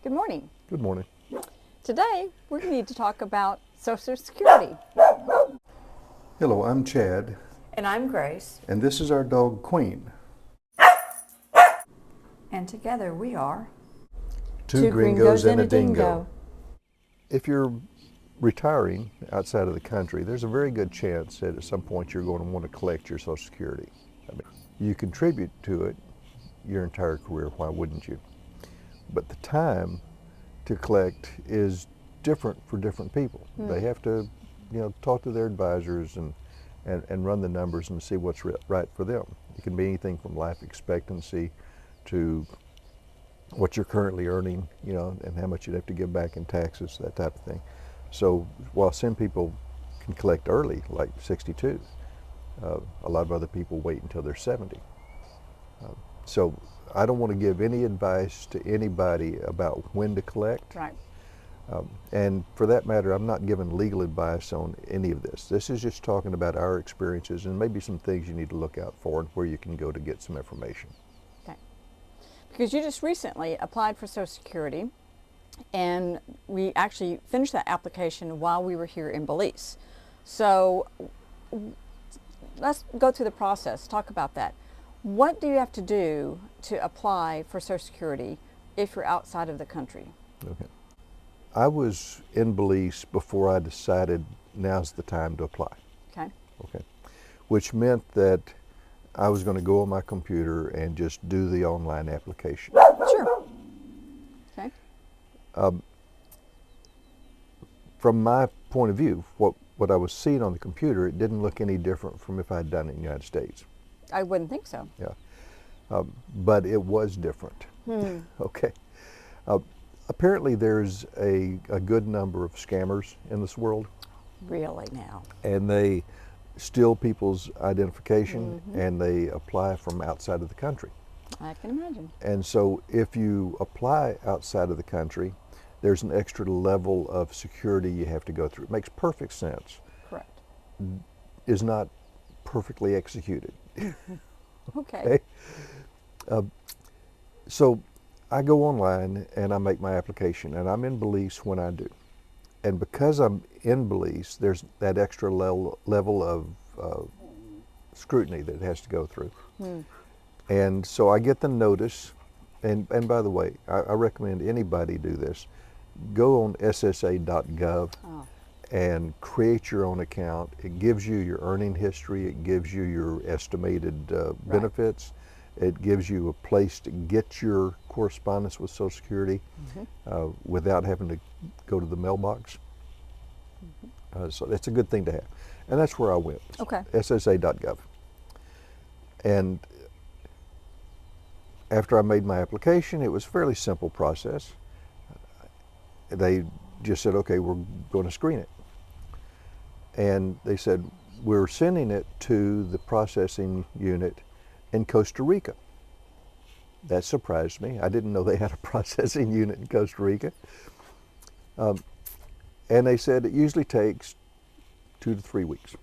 Good morning. Good morning. Today, we need to talk about Social Security. Hello, I'm Chad, And I'm Grace. and this is our dog Queen. And together we are Two gringos and a dingo. If you're retiring outside of the country, there's a very good chance that at some point you're going to want to collect your Social Security. I mean, you contribute to it your entire career, why wouldn't you? But the time to collect is different for different people. They have to, talk to their advisors and run the numbers and see what's right for them. It can be anything from life expectancy to what you're currently earning, and how much you'd have to give back in taxes, that type of thing. So while some people can collect early, like 62, a lot of other people wait until they're 70. So I don't want to give any advice to anybody about when to collect. Right. And for that matter, I'm not giving legal advice on any of this. This is just talking about our experiences and maybe some things you need to look out for and where you can go to get some information. Okay. Because you just recently applied for Social Security, and we actually finished that application while we were here in Belize. So let's go through the process, talk about that. What do you have to do to apply for Social Security if you're outside of the country? Okay. I was in Belize before I decided now's the time to apply. Okay. Okay. Which meant that I was going to go on my computer and just do the online application. Sure. Okay. From my point of view, what I was seeing on the computer, it didn't look any different from if I had done it in the United States. I wouldn't think so. Yeah. But it was different. Okay. Apparently there's a good number of scammers in this world, Really now. and they steal people's identification and they apply from outside of the country. I can imagine. And so if you apply outside of the country, there's an extra level of security you have to go through. It makes perfect sense. Correct. Is not perfectly executed. Okay. So I go online and I make my application, and I'm in Belize when I do. And because I'm in Belize, there's that extra level of scrutiny that it has to go through. And so I get the notice, and by the way, I recommend anybody do this. Go on ssa.gov and create your own account. It gives you your earning history, it gives you your estimated benefits, it gives you a place to get your correspondence with Social Security without having to go to the mailbox. So that's a good thing to have. And that's where I went. Okay. ssa.gov. And after I made my application, it was a fairly simple process. They just said, okay, we're going to screen it. And they said, we're sending it to the processing unit in Costa Rica. That surprised me. I didn't know they had a processing unit in Costa Rica. And they said it usually takes 2 to 3 weeks.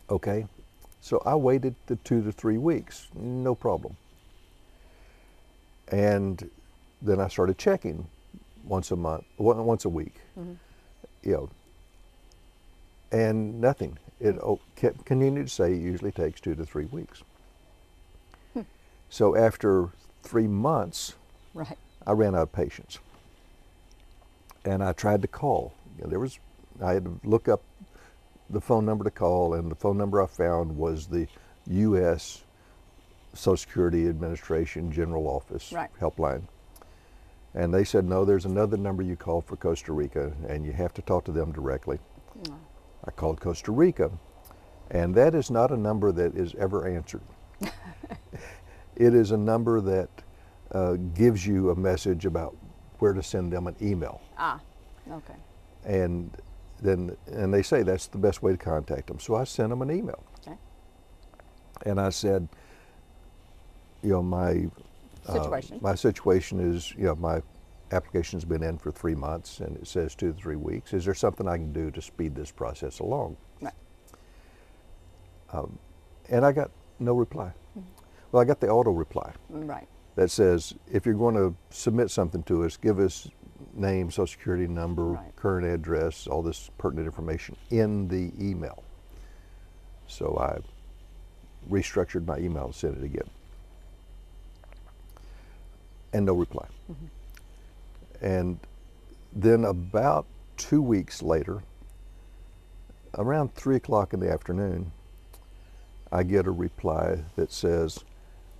Okay, so I waited the 2 to 3 weeks, no problem. And then I started checking once a week, and nothing. It kept continuing to say it usually takes 2 to 3 weeks. So after 3 months, Right. I ran out of patience, and I tried to call. I had to look up the phone number to call, and the phone number I found was the U.S. Social Security Administration General Office helpline. And they said, no, there's another number you call for Costa Rica, and you have to talk to them directly. I called Costa Rica, and that is not a number that is ever answered. It is a number that gives you a message about where to send them an email. Okay. And they say that's the best way to contact them. So I sent them an email. Okay. And I said, my situation is, my application's been in for 3 months and it says 2 to 3 weeks. Is there something I can do to speed this process along? Right. And I got no reply. Well, I got the auto reply. Right. that says if you're going to submit something to us, give us name, social security number, Right. current address, all this pertinent information in the email. So I restructured my email and sent it again. And no reply. And then about 2 weeks later, around 3 o'clock in the afternoon, I get a reply that says,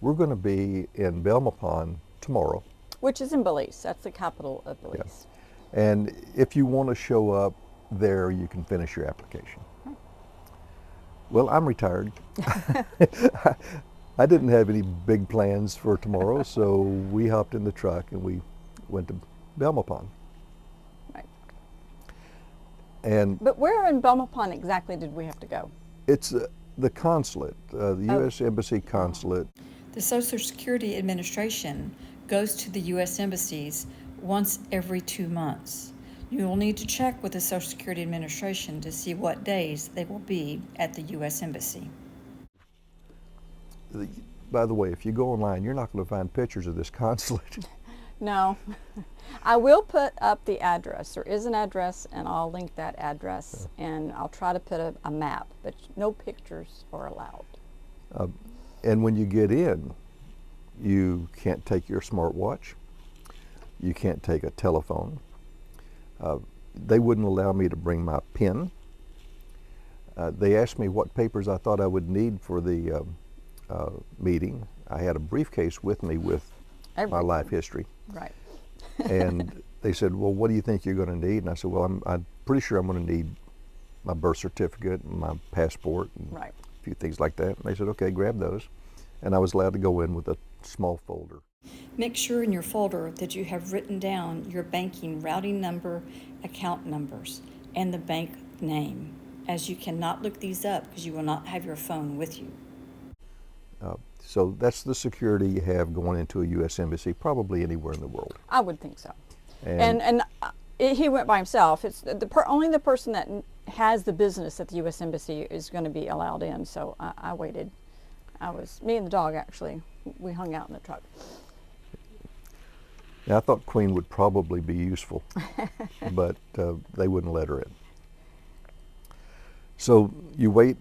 we're going to be in Belmopan tomorrow. Which is in Belize. That's the capital of Belize. And if you want to show up there, you can finish your application. Well, I'm retired. I didn't have any big plans for tomorrow, so we hopped in the truck and we went to Belmopan. Right. And But where in Belmopan exactly did we have to go? it's the consulate, the U.S. Embassy consulate. The Social Security Administration goes to the U.S. embassies once every 2 months. You will need to check with the Social Security Administration to see what days they will be at the U.S. Embassy. By the way, if you go online, you're not going to find pictures of this consulate. No. I will put up the address. There is an address, and I'll link that address, and I'll try to put a map, but no pictures are allowed. And when you get in, you can't take your smartwatch. You can't take a telephone. They wouldn't allow me to bring my pen. They asked me what papers I thought I would need for the meeting. I had a briefcase with me with my life history. Right. And they said, well, what do you think you're going to need? And I said, well, I'm pretty sure I'm going to need my birth certificate and my passport and Right. a few things like that. And they said, okay, grab those. And I was allowed to go in with a small folder. Make sure in your folder that you have written down your banking routing number, account numbers, and the bank name, as you cannot look these up because you will not have your phone with you. So that's the security you have going into a U.S. embassy, probably anywhere in the world. I would think so. And he went by himself. It's only the person that has the business at the U.S. Embassy is going to be allowed in. So I waited. Me and the dog actually, we hung out in the truck. Now, I thought Queen would probably be useful, but they wouldn't let her in. So you wait,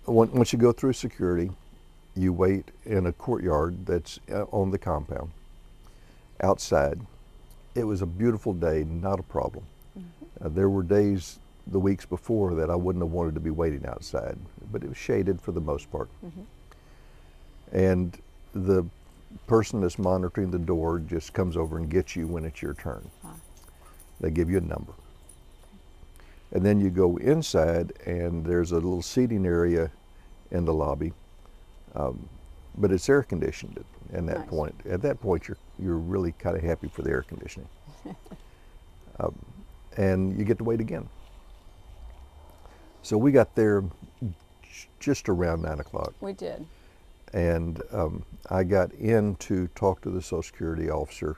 once you go through security, you wait in a courtyard that's on the compound, outside. It was a beautiful day, not a problem. There were days, the weeks before, that I wouldn't have wanted to be waiting outside, but it was shaded for the most part. And the person that's monitoring the door just comes over and gets you when it's your turn. They give you a number. And then you go inside, and there's a little seating area in the lobby, but it's air conditioned at that Nice. point. At that point, you're really kind of happy for the air conditioning. And you get to wait again. So we got there just around 9 o'clock. We did. And I got in to talk to the Social Security officer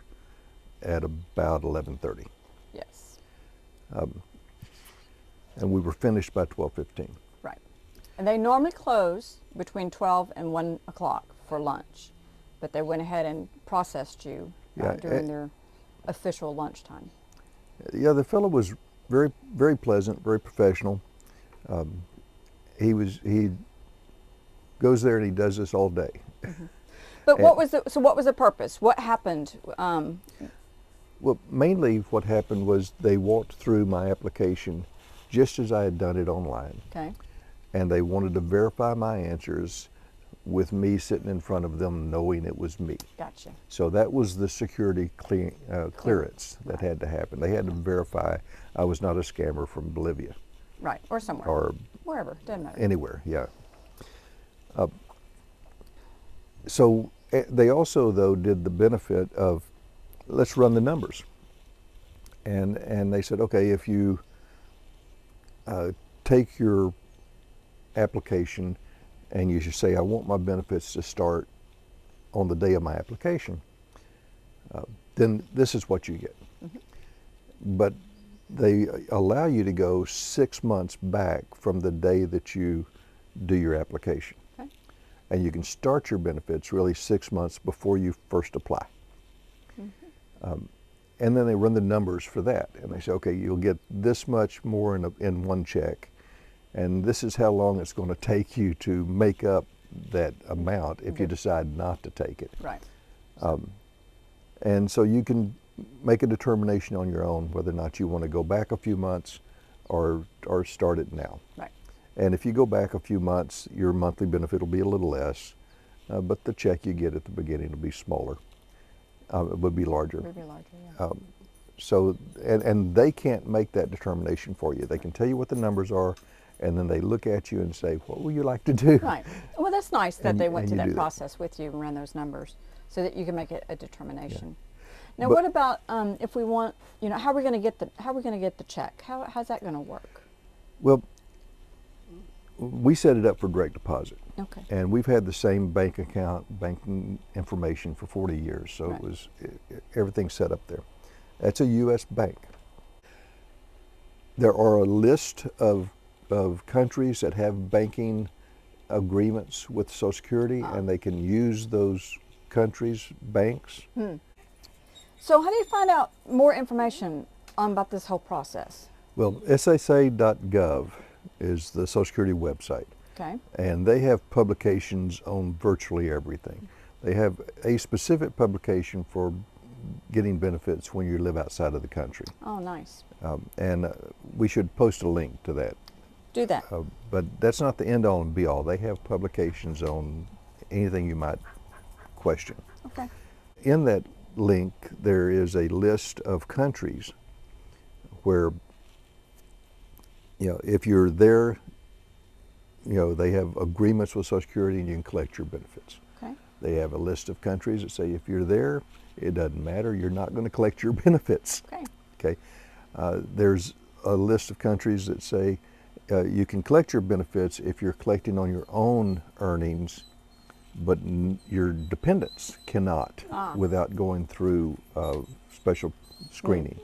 at about 11:30. Yes. And we were finished by 12:15. Right. And they normally close between 12 and 1 o'clock for lunch, but they went ahead and processed you Yeah, during their official lunchtime. Yeah, the fellow was very, very pleasant, very professional. He goes there and he does this all day. But what was the purpose? What happened? Well, mainly what happened was they walked through my application just as I had done it online, Okay. and they wanted to verify my answers with me sitting in front of them knowing it was me. Gotcha. So that was the security clearance that had to happen. They had to verify I was not a scammer from Bolivia Right. Or somewhere. or Wherever. Doesn't matter. anywhere, yeah. So they also, though, did the benefit of, let's run the numbers. And they said, okay, if you take your application and you should say, I want my benefits to start on the day of my application, then this is what you get. But they allow you to go 6 months back from the day that you do your application. Okay. And you can start your benefits really 6 months before you first apply. And then they run the numbers for that. And they say, okay, you'll get this much more in one check. And this is how long it's going to take you to make up that amount if you decide not to take it. Right. And so you can make a determination on your own whether or not you want to go back a few months or start it now. Right. And if you go back a few months, your monthly benefit will be a little less, but the check you get at the beginning will be smaller. It would be larger. It would be larger, yeah. So, and they can't make that determination for you. They can tell you what the numbers are, and then they look at you and say, what would you like to do? Right. Well, that's nice that they went and through you that do that. process with you and ran those numbers so that you can make a determination. Now, But- what about if we want, how are we going to get the check? How's that going to work? Well, we set it up for direct deposit. Okay. And we've had the same banking information for 40 years, so Right. Everything's set up there. That's a U.S. bank. There are a list of countries that have banking agreements with Social Security, and they can use those countries' banks. So how do you find out more information about this whole process? Well, ssa.gov is the Social Security website. Okay. And they have publications on virtually everything. They have a specific publication for getting benefits when you live outside of the country. Oh, nice. And we should post a link to that. Do that. But that's not the end all and be all. They have publications on anything you might question. Okay. In that link, there is a list of countries where, if you're there, they have agreements with Social Security and you can collect your benefits. Okay. They have a list of countries that say if you're there, it doesn't matter, you're not going to collect your benefits. Okay. Okay. There's a list of countries that say you can collect your benefits if you're collecting on your own earnings, but your dependents cannot without going through special screening.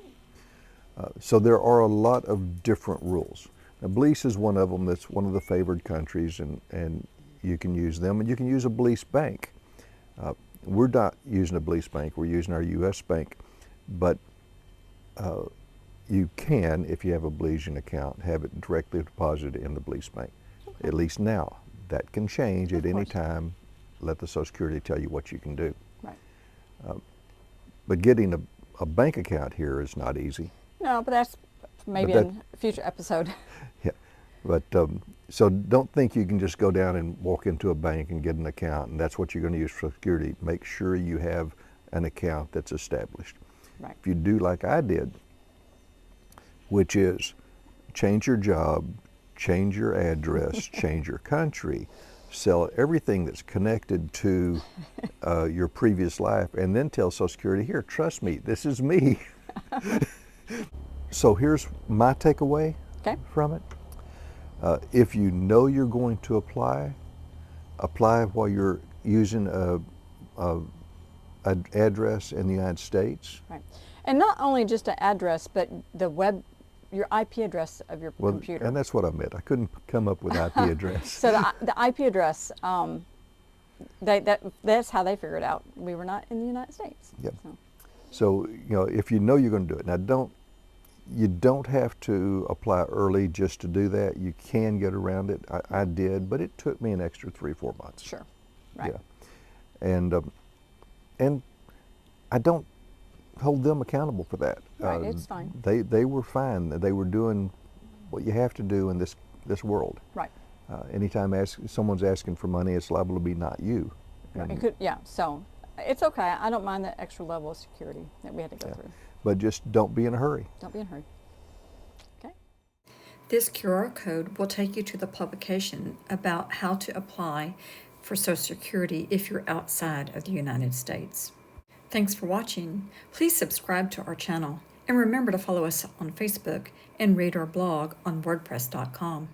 So there are a lot of different rules. Now, Belize is one of them. That's one of the favored countries, and you can use them, and you can use a Belize bank. We're not using a Belize bank. We're using our U.S. bank, but you can, if you have a Belizean account, have it directly deposited in the Belize bank. At least now. That can change at any time. Let the Social Security tell you what you can do. Right. But getting a bank account here is not easy. No, but that's maybe in a future episode. Yeah, but so don't think you can just go down and walk into a bank and get an account and that's what you're going to use for security. Make sure you have an account that's established. Right. If you do like I did, which is change your job, change your address, change your country, sell everything that's connected to your previous life, and then tell Social Security, here, trust me, this is me. So here's my takeaway from it. If you know you're going to apply while you're using an address in the United States. Right. And not only just an address, but your IP address of your computer. And that's what I meant. I couldn't come up with IP address. So the IP address, that's how they figured out we were not in the United States. Yep. So if you know you're going to do it, now you don't have to apply early just to do that. You can get around it. I did, but it took me an extra 3-4 months. Sure. Right. Yeah. And I don't hold them accountable for that. Right, it's fine. They were fine. They were doing what you have to do in this world. Right. Anytime someone's asking for money, it's liable to be not you. Right. It could, so it's okay. I don't mind the extra level of security that we had to go through. But just don't be in a hurry. Don't be in a hurry. Okay. This QR code will take you to the publication about how to apply for Social Security if you're outside of the United States. Thanks for watching. Please subscribe to our channel and remember to follow us on Facebook and read our blog on WordPress.com.